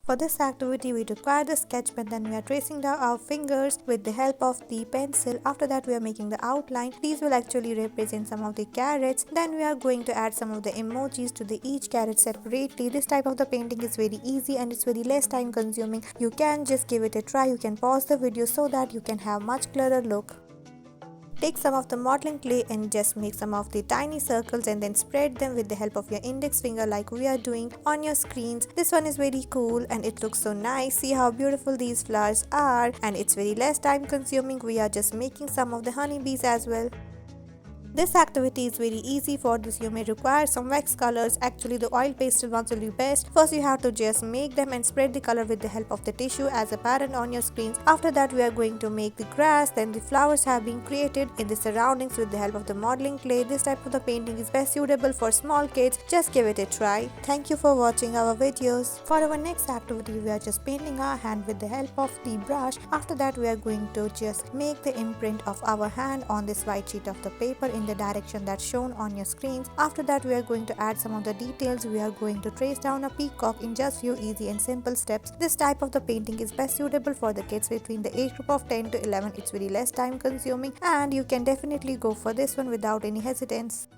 For this activity, we require the sketch pen, then we are tracing down our fingers with the help of the pencil. After that, we are making the outline. These will actually represent some of the carrots. Then we are going to add some of the emojis to the each carrot separately. This type of the painting is very easy and it's very less time consuming. You can just give it a try. You can pause the video so that you can have much clearer look. Take some of the modeling clay and just make some of the tiny circles and then spread them with the help of your index finger like we are doing on your screens. This one is very cool and it looks so nice. See how beautiful these flowers are, and it's very less time consuming. We are just making some of the honeybees as well. This activity is very easy. For this you may require some wax colors. Actually the oil pastel ones will be best. First you have to just make them and spread the color with the help of the tissue as apparent on your screens. After that we are going to make the grass, then the flowers have been created in the surroundings with the help of the modeling clay. This type of the painting is best suitable for small kids. Just give it a try. Thank you for watching our videos. For our next activity we are just painting our hand with the help of the brush. After that we are going to just make the imprint of our hand on this white sheet of the paper in the direction that's shown on your screens. After that we are going to add some of the details. We are going to trace down a peacock in just few easy and simple steps. This type of the painting is best suitable for the kids between the age group of 10 to 11. It's very less time consuming and you can definitely go for this one without any hesitance.